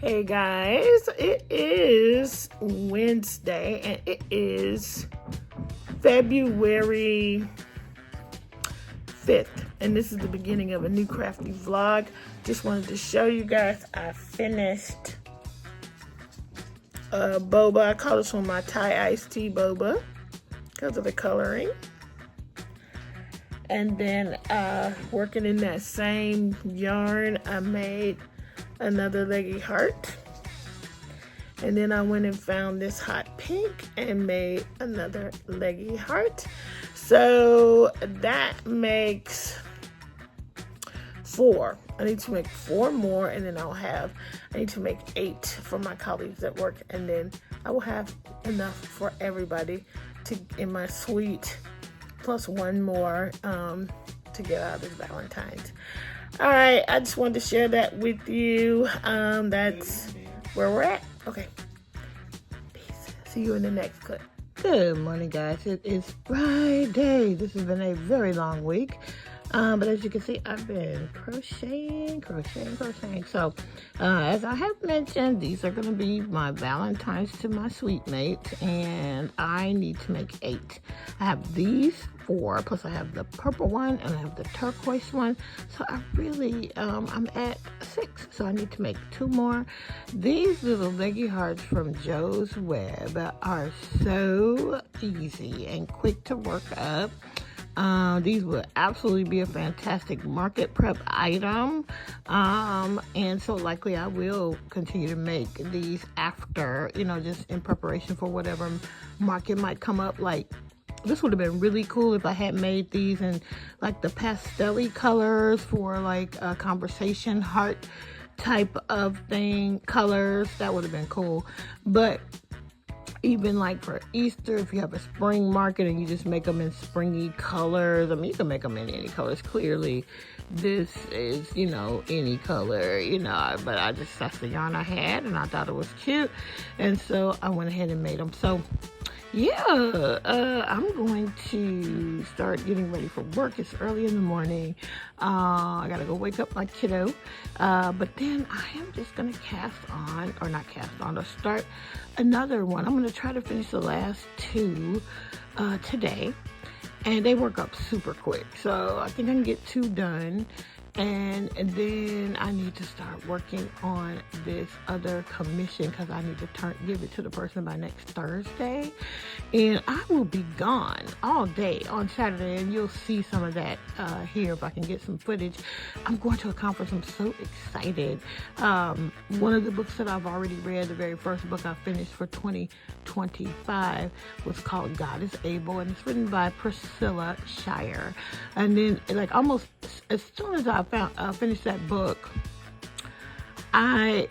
Hey guys, it is Wednesday and it is February 5th, and this is the beginning of a new crafty vlog. Just wanted to show you guys I finished boba. I call this one my Thai iced tea boba because of the coloring. And then working in that same yarn, I made another leggy heart. And then I went and found this hot pink and made another leggy heart. So that makes 4. I need to make 4 more, and then I need to make 8 for my colleagues at work, and then I will have enough for everybody in my suite, plus 1 more to get out of this Valentine's. All right, I just wanted to share that with you. That's where we're at. Okay, peace. See you in the next clip. Good morning, guys. It is Friday. This has been a very long week. But as you can see, I've been crocheting. So, as I have mentioned, these are going to be my Valentine's to my sweet mate, and I need to make 8. I have these 4, plus I have the purple one, and I have the turquoise one. So I really, I'm at 6, so I need to make 2 more. These little leggy hearts from Joe's Web are so easy and quick to work up. These would absolutely be a fantastic market prep item, and so likely I will continue to make these after, just in preparation for whatever market might come up. Like, this would have been really cool if I had made these in like the pastel-y colors for like a conversation heart type of thing, colors. That would have been cool. But even like for Easter, if you have a spring market and you just make them in springy colors, I mean, you can make them in any colors. Clearly, this is, any color, but that's the yarn I had, and I thought it was cute. And so I went ahead and made them. So, yeah, I'm going to start getting ready for work. It's early in the morning. I gotta go wake up my kiddo. But then I am just gonna start another one. I'm gonna try to finish the last 2 today. And they work up super quick. So I think I can get 2 done. And then I need to start working on this other commission because I need to give it to the person by next Thursday. And I will be gone all day on Saturday, and you'll see some of that here if I can get some footage. I'm going to a conference. I'm so excited. One of the books that I've already read, the very first book I finished for 2025, was called God is Able, and it's written by Priscilla Shirer. And then, like, almost as soon as I finished that book, I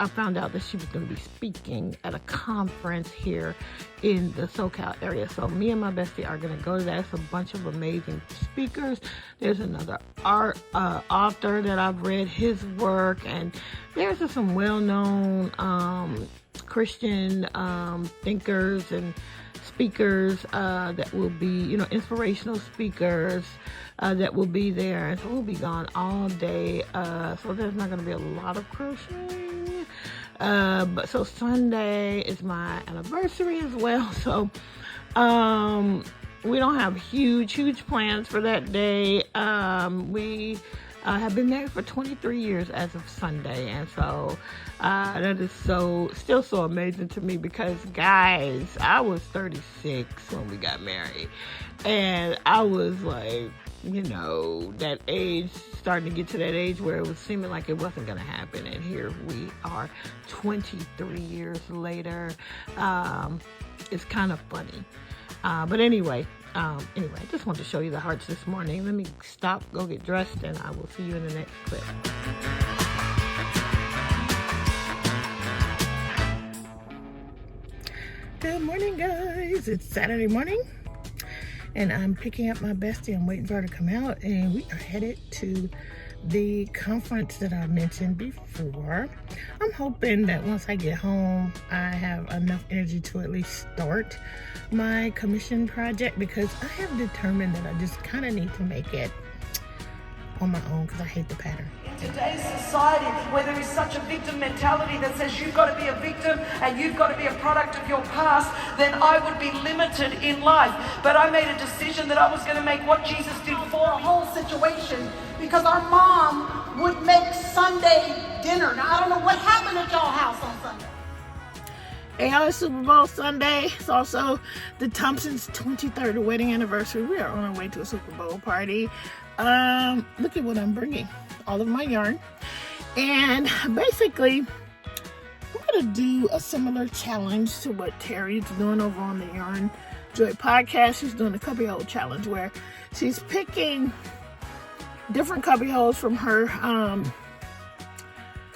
found out that she was going to be speaking at a conference here in the SoCal area. So me and my bestie are going to go to that. It's a bunch of amazing speakers. There's another author that I've read his work, and there's just some well-known Christian thinkers and speakers that will be, inspirational speakers that will be there. And so we'll be gone all day. So there's not going to be a lot of crocheting. But so Sunday is my anniversary as well. So we don't have huge plans for that day. We have been married for 23 years as of Sunday, and so that is still so amazing to me because, guys, I was 36 when we got married, and I was like, that age, starting to get to that age where it was seeming like it wasn't going to happen, and here we are 23 years later. It's kind of funny, but anyway, I just wanted to show you the hearts this morning. Let me stop, go get dressed, and I will see you in the next clip. Good morning, guys. It's Saturday morning, and I'm picking up my bestie. I'm waiting for her to come out, and we are headed to the conference that I mentioned before. I'm hoping that once I get home, I have enough energy to at least start my commission project, because I have determined that I just kind of need to make it on my own because I hate the pattern. In today's society, where there is such a victim mentality that says you've got to be a victim and you've got to be a product of your past, then I would be limited in life. But I made a decision that I was going to make what Jesus did for A whole situation, because our mom would make Sunday dinner. Now, I don't know what happened at y'all house on Sunday. Hey, y'all, it's Super Bowl Sunday. It's also the Thompsons' 23rd wedding anniversary. We are on our way to a Super Bowl party. Look at what I'm bringing. All of my yarn. And basically, I'm going to do a similar challenge to what Terry's doing over on the Yarn Joy podcast. She's doing a cubbyhole challenge where she's picking different cubbyholes from her,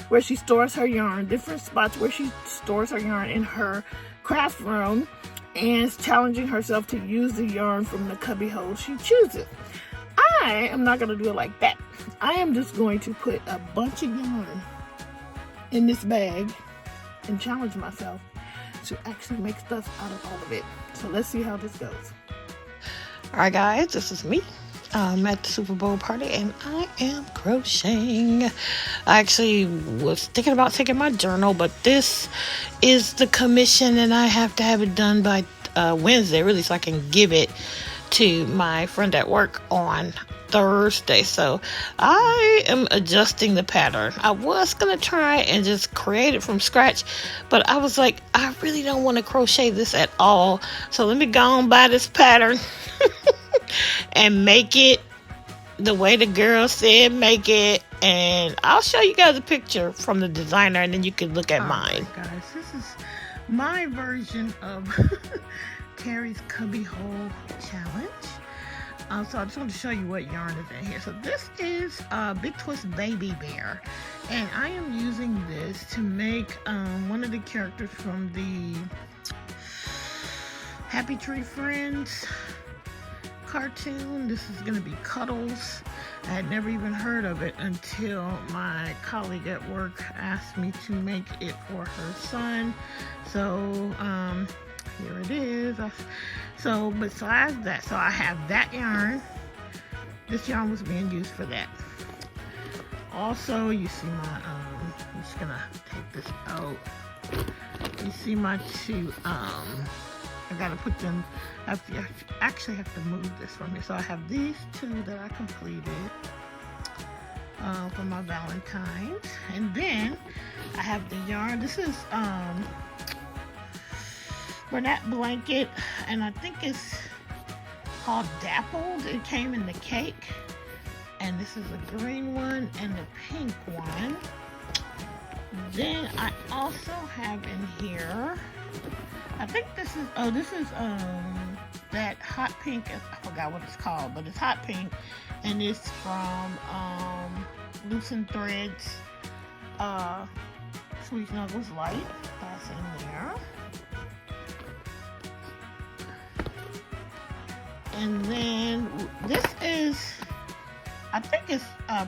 where she stores her yarn, different spots where she stores her yarn in her craft room, and is challenging herself to use the yarn from the cubbyhole she chooses. I am not going to do it like that. I am just going to put a bunch of yarn in this bag and challenge myself to actually make stuff out of all of it. So let's see how this goes. All right, guys, this is me. I'm at the Super Bowl party and I am crocheting. I actually was thinking about taking my journal, but this is the commission and I have to have it done by Wednesday, really, so I can give it to my friend at work on Thursday. So I am adjusting the pattern. I was gonna try and just create it from scratch, but I was like, I really don't want to crochet this at all, so let me go and buy this pattern and make it the way the girl said make it, and I'll show you guys a picture from the designer and then you can look at mine. Right, guys, this is my version of Terry's cubbyhole challenge. So I just want to show you what yarn is in here. So this is Big Twist Baby Bear, and I am using this to make one of the characters from the Happy Tree Friends cartoon. This is going to be Cuddles. I had never even heard of it until my colleague at work asked me to make it for her son. So here it is. So besides that, so I have that yarn. This yarn was being used for that. Also, you see my I'm just gonna take this out. You see my two I gotta put them, I actually have to move this from here. So I have these two that I completed for my Valentine's, and then I have the yarn. This is Bernat blanket, and I think it's called Dappled. It came in the cake, and this is a green one and the pink one. Then I also have in here, I think this is that hot pink. I forgot what it's called, but it's hot pink, and it's from Loosened Threads Sweet Snuggles Light. That's in there. And then this is, I think it's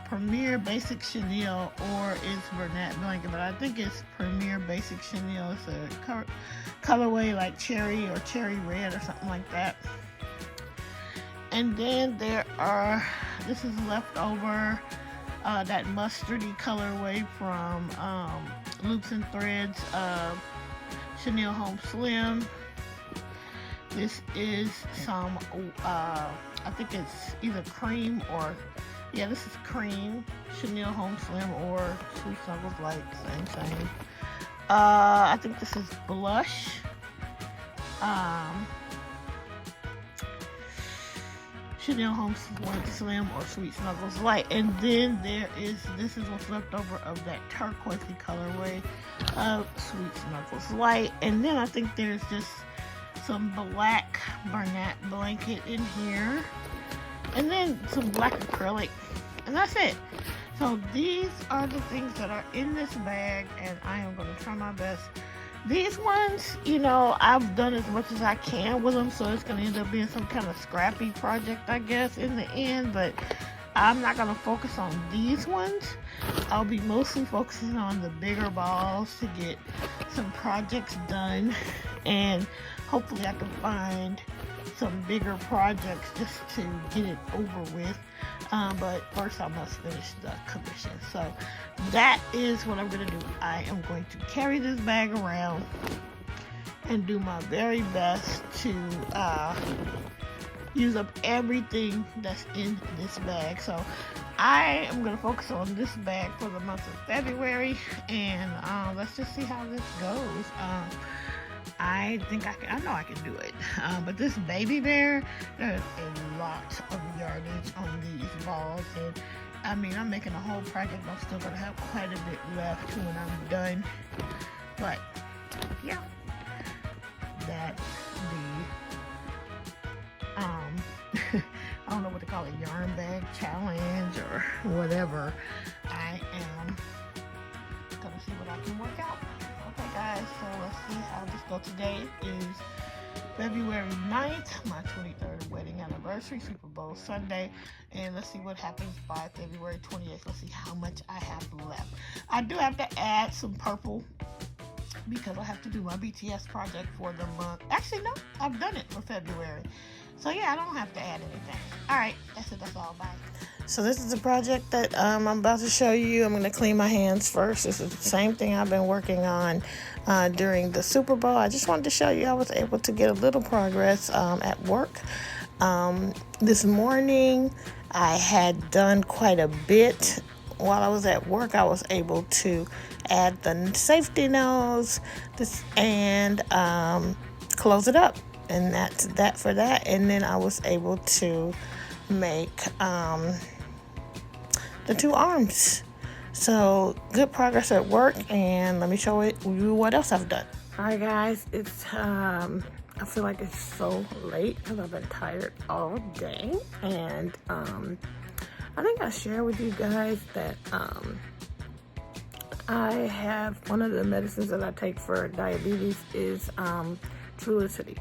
Premier Basic Chenille, or it's Bernat blanket, but I think it's Premier Basic Chenille. It's a colorway like cherry or cherry red or something like that. And then there are, this is leftover, that mustardy colorway from Loops and Threads Chenille Home Slim. This is some, I think it's either cream or, yeah, this is cream, Chenille Home Slim or Sweet Snuggles Light, same. I think this is blush. Chenille Home Slim or Sweet Snuggles Light. And then there is, this is what's left over of that turquoisey colorway of Sweet Snuggles Light. And then I think there's just some black Bernat blanket in here, and then some black acrylic, and that's it. So these are the things that are in this bag, and I am going to try my best. These ones, you know, I've done as much as I can with them, so it's going to end up being some kind of scrappy project, I guess, in the end, but I'm not going to focus on these ones. I'll be mostly focusing on the bigger balls to get some projects done, and hopefully I can find some bigger projects just to get it over with. But first I must finish the commission. So that is what I'm going to do. I am going to carry this bag around and do my very best to use up everything that's in this bag. So I am going to focus on this bag for the month of February, and let's just see how this goes. I think I know I can do it. But this baby bear, there's a lot of yardage on these balls, and I mean, I'm making a whole project. I'm still going to have quite a bit left when I'm done. But yeah, that's the I don't know what to call it, yarn bag challenge or whatever. I am gonna see what I can work out. Okay guys, so let's see how this goes. Today is February 9th, my 23rd wedding anniversary, Super Bowl Sunday, and let's see what happens by February 28th. Let's see how much I have left. I do have to add some purple because I have to do my BTS project for the month. Actually, no, I've done it for February. So yeah, I don't have to add anything. All right, that's it. That's all. Bye. So this is the project that I'm about to show you. I'm going to clean my hands first. This is the same thing I've been working on during the Super Bowl. I just wanted to show you I was able to get a little progress at work. This morning, I had done quite a bit. While I was at work, I was able to add the safety nose and close it up. And that's that for that. And then I was able to make the two arms. So good progress at work, and let me show you what else I've done. Alright guys, it's I feel like it's so late because I've been tired all day, and I think I shared with you guys that I have one of the medicines that I take for diabetes is Trulicity.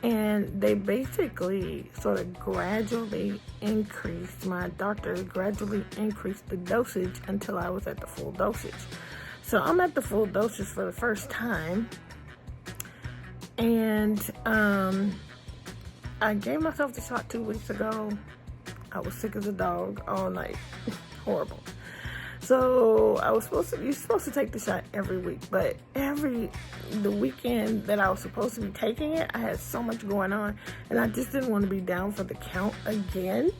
And they basically sort of gradually increased, my doctor gradually increased the dosage until I was at the full dosage. So I'm at the full dosage for the first time. And I gave myself the shot 2 weeks ago. I was sick as a dog all night. Horrible. So you're supposed to take the shot every week, but the weekend that I was supposed to be taking it, I had so much going on, and I just didn't want to be down for the count again,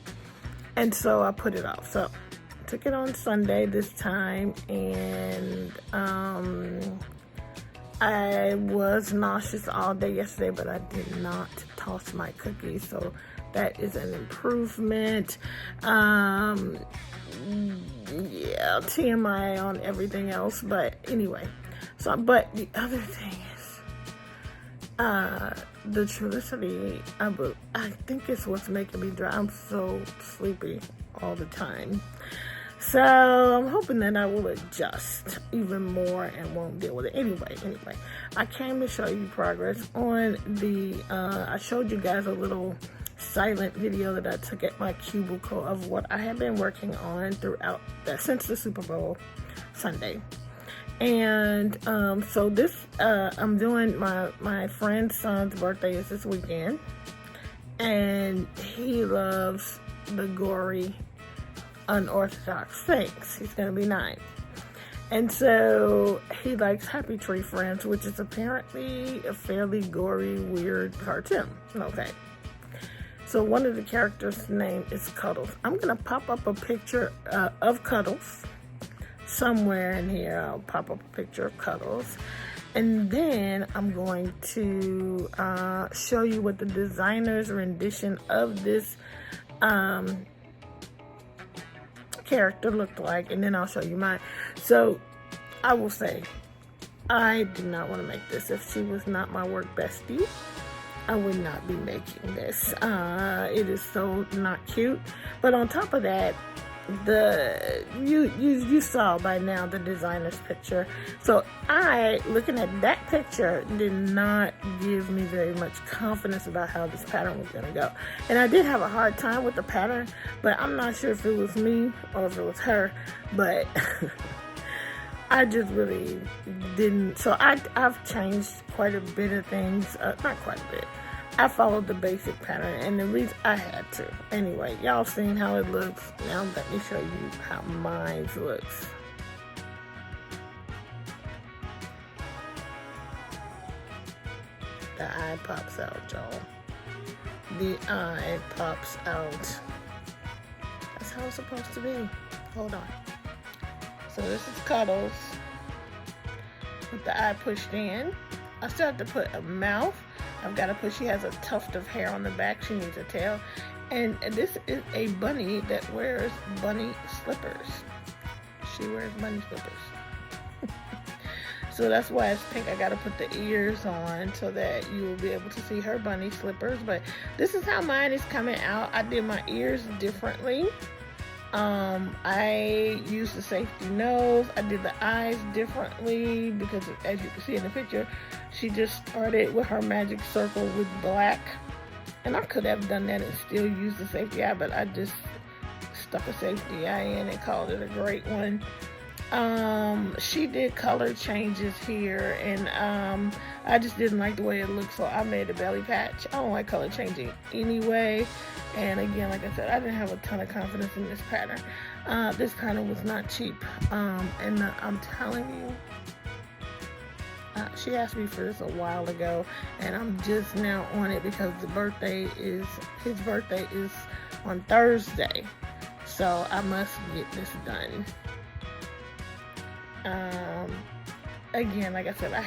and so I put it off. So I took it on Sunday this time, and I was nauseous all day yesterday, but I did not toss my cookies, so that is an improvement. Yeah, TMI on everything else, but anyway. But the other thing is, the Trulicity, I think it's what's making me dry. I'm so sleepy all the time. So I'm hoping that I will adjust even more and won't deal with it. Anyway, I came to show you progress on I showed you guys a little silent video that I took at my cubicle of what I have been working on since the Super Bowl Sunday. And so this I'm doing my friend's son's birthday is this weekend, and he loves the gory unorthodox things. He's gonna be 9, and so he likes Happy Tree Friends, which is apparently a fairly gory, weird cartoon. Okay. So one of the characters' name is Cuddles. I'm going to pop up a picture of Cuddles. Somewhere in here, I'll pop up a picture of Cuddles. And then I'm going to show you what the designer's rendition of this character looked like. And then I'll show you mine. So I will say, I did not want to make this. If she was not my work bestie, I would not be making this. It is so not cute. But on top of that, you saw by now the designer's picture. So looking at that picture did not give me very much confidence about how this pattern was going to go. And I did have a hard time with the pattern, but I'm not sure if it was me or if it was her. But I just really didn't. So I've changed quite a bit of things. Not quite a bit, I followed the basic pattern, and the reason I had to. Anyway, y'all seen how it looks. Now let me show you how mine looks. The eye pops out, y'all. The eye pops out. That's how it's supposed to be. Hold on. So this is Cuddles with the eye pushed in. I still have to put a mouth. I've got to put, she has a tuft of hair on the back. She needs a tail. And this is a bunny that wears bunny slippers. She wears bunny slippers. So that's why it's pink. I got to put the ears on so that you will be able to see her bunny slippers. But this is how mine is coming out. I did my ears differently. I used the safety nose. I did the eyes differently because, as you can see in the picture, she just started with her magic circle with black. And I could have done that and still used the safety eye, but I just stuck a safety eye in and called it a great one. She did color changes here, and I just didn't like the way it looked, so I made a belly patch. I don't like color changing anyway. And again, like I said, I didn't have a ton of confidence in this pattern. This pattern was not cheap. And I'm telling you, she asked me for this a while ago, and I'm just now on it because his birthday is on Thursday. So I must get this done. Again, like I said,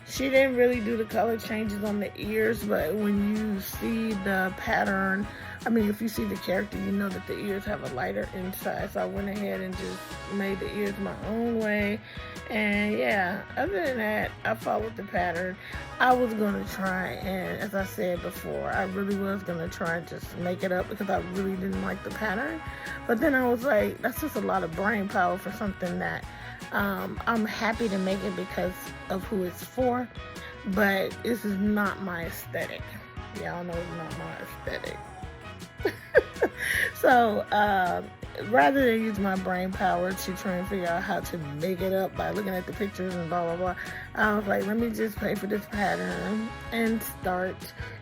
she didn't really do the color changes on the ears, but when you see the pattern, I mean, if you see the character, you know that the ears have a lighter inside. So I went ahead and just made the ears my own way. And yeah, other than that, I followed the pattern. I was going to try, and as I said before, I really was going to try and just make it up because I really didn't like the pattern. But then I was like, that's just a lot of brain power for something that I'm happy to make it because of who it's for. But this is not my aesthetic. Y'all know it's not my aesthetic. So, rather than use my brain power to try and figure out how to make it up by looking at the pictures and blah, blah, blah, I was like, let me just pay for this pattern and start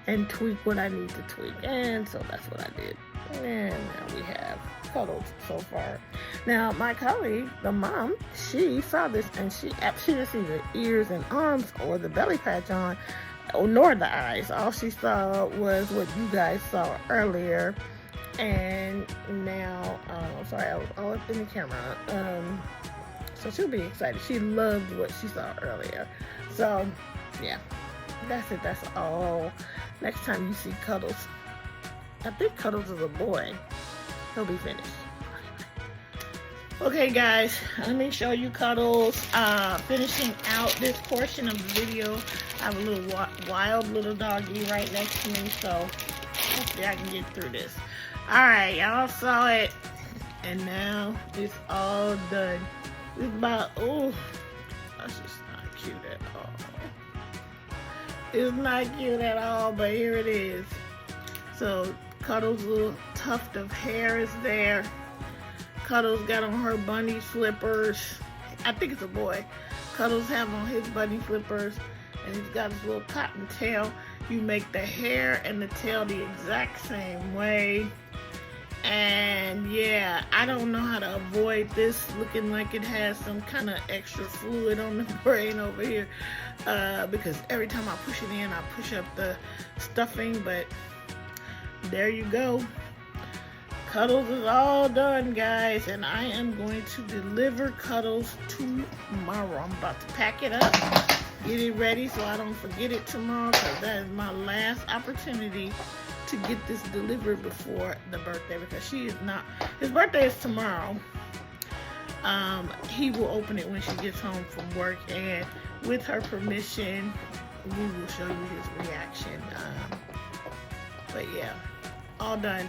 and tweak what I need to tweak. And so that's what I did. And now we have Cuddles so far. Now, my colleague, the mom, she saw this and she didn't see the ears and arms or the belly patch on, nor the eyes. All she saw was what you guys saw earlier. And now, sorry, I was all up in the camera. So she'll be excited. She loved what she saw earlier. So, yeah, that's it. That's all. Next time you see Cuddles, I think Cuddles is a boy. He'll be finished. Okay, guys, let me show you Cuddles. Finishing out this portion of the video. I have a little wild little doggy right next to me, so hopefully I can get through this. Alright, y'all saw it, and now it's all done. It's about, oh, that's just not cute at all. It's not cute at all, but here it is. So, Cuddles' little tuft of hair is there. Cuddles got on her bunny slippers. I think it's a boy. Cuddles have on his bunny slippers, and he's got his little cotton tail. You make the hair and the tail the exact same way. And yeah, I don't know how to avoid this looking like it has some kind of extra fluid on the brain over here. Because every time I push it in, I push up the stuffing, but there you go. Cuddles is all done, guys, and I am going to deliver Cuddles tomorrow. I'm about to pack it up, get it ready so I don't forget it tomorrow, because that is my last opportunity to get this delivered before the birthday, because his birthday is tomorrow. He will open it when she gets home from work, and with her permission, we will show you his reaction. But yeah, all done.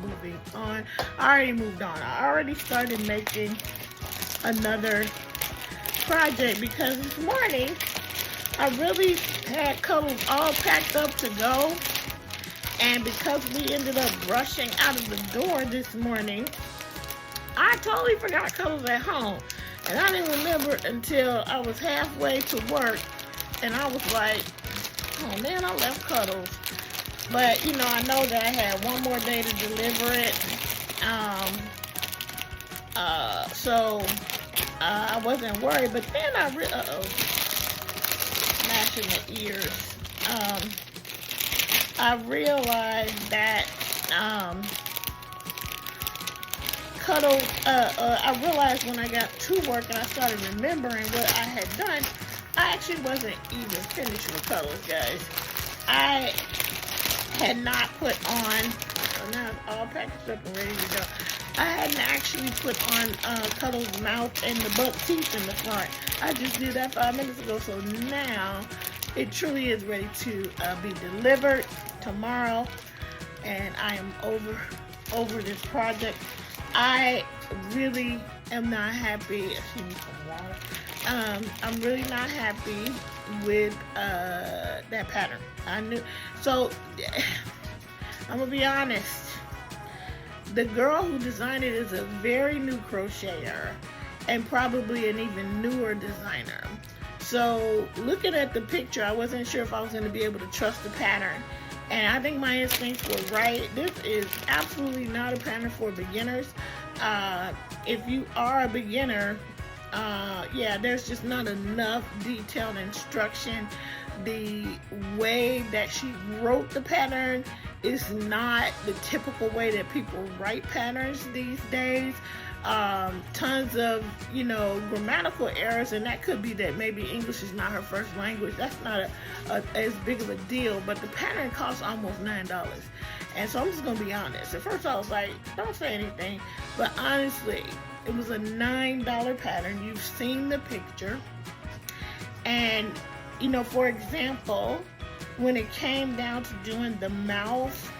Moving on. I already moved on. I already started making another project because this morning I really had Cuddles all packed up to go, and because we ended up rushing out of the door this morning, I totally forgot Cuddles at home, and I didn't remember until I was halfway to work and I was like, oh man, I left Cuddles. But, you know, I know that I had one more day to deliver it. So I wasn't worried. But then I smashing the ears. I realized that Cuddles. I realized when I got to work and I started remembering what I had done, I actually wasn't even finished with Cuddles, guys. I had not put on, now it's all packaged up and ready to go. I hadn't actually put on Cuddles' mouth and the buck teeth in the front. I just did that 5 minutes ago, so now it truly is ready to be delivered tomorrow, and I am over this project. I really am not happy. Excuse me, some water. I'm really not happy with that pattern. So I'm gonna be honest. The girl who designed it is a very new crocheter and probably an even newer designer. So looking at the picture, I wasn't sure if I was going to be able to trust the pattern. And I think my instincts were right. This is absolutely not a pattern for beginners. If you are a beginner, yeah, there's just not enough detailed instruction. The way that she wrote the pattern is not the typical way that people write patterns these days. Tons of, grammatical errors, and that could be that maybe English is not her first language. That's not as big of a deal, but the pattern costs almost $9. And so I'm just going to be honest. At first I was like, don't say anything. But honestly, it was a $9 pattern. You've seen the picture. And, for example, when it came down to doing the mouth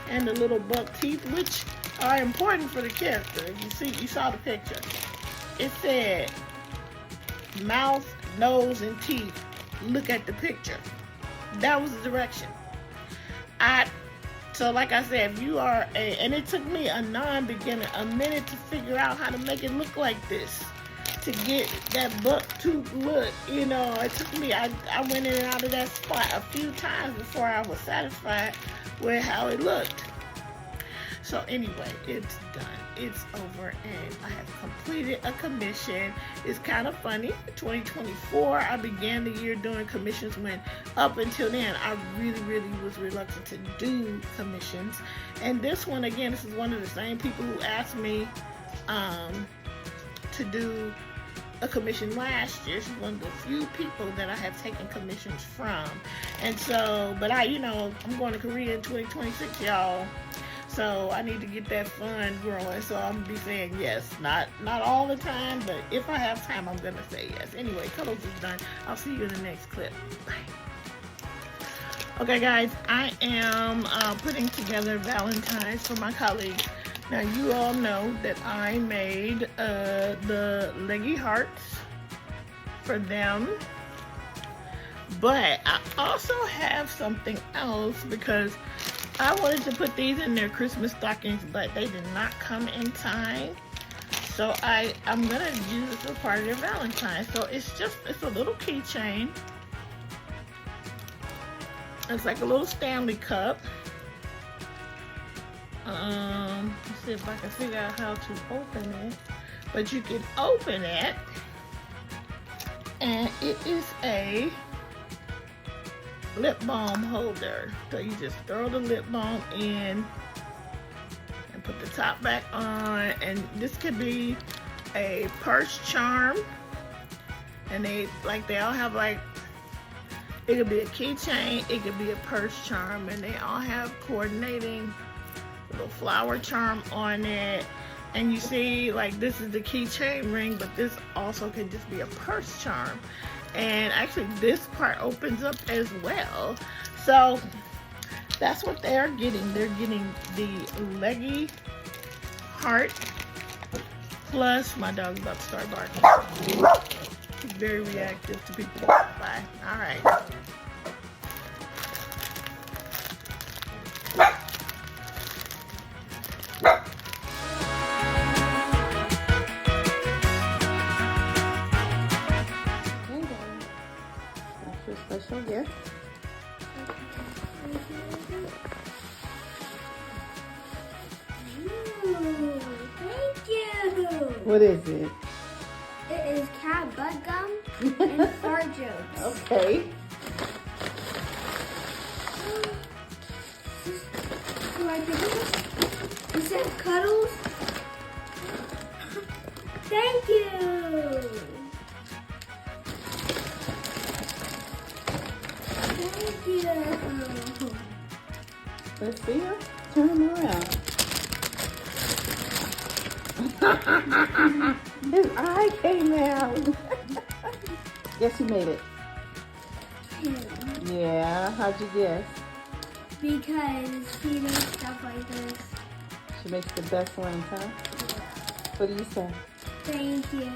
and the little buck teeth, which are important for the character. You saw the picture. It said mouth, nose, and teeth. Look at the picture. That was the direction. So like I said, if you are and it took me a non-beginner a minute to figure out how to make it look like this, to get that buck tooth look. It took me, I went in and out of that spot a few times before I was satisfied with how it looked. So anyway, it's done. It's over, and I have completed a commission. It's kind of funny. 2024, I began the year doing commissions when up until then, I really, really was reluctant to do commissions. And this one, again, this is one of the same people who asked me to do a commission last year. She's one of the few people that I have taken commissions from. And so, but I'm going to Korea in 2026, y'all. So I need to get that fund growing. So I'm gonna be saying yes, not all the time, but if I have time, I'm gonna say yes. Anyway, Cuddles is done. I'll see you in the next clip. Bye. Okay, guys, I am putting together Valentine's for my colleagues. Now, you all know that I made the leggy hearts for them, but I also have something else because I wanted to put these in their Christmas stockings, but they did not come in time. So I'm going to use this as part of their Valentine's. So it's a little keychain. It's like a little Stanley cup. Let's see if I can figure out how to open it. But you can open it. And it is a lip balm holder. So you just throw the lip balm in and put the top back on, and this could be a purse charm, and they all have it could be a keychain, it could be a purse charm, and they all have coordinating little flower charm on it. And you see, this is the keychain ring, but this also can just be a purse charm. And actually this part opens up as well. So that's what they're getting. They're getting the leggy heart plus, my dog's about to start barking. He's very reactive to people. Bye. All right. here. Ooh, thank you. What is it? It is cat butt gum and fart jokes. Okay. Do I pick it? Does it have cuddles? Thank you. Thank you. Let's see her. Turn him around. His eye came out. Guess who made it? Yeah, how'd you guess? Because she makes stuff like this. She makes the best ones, huh? What do you say? Thank you.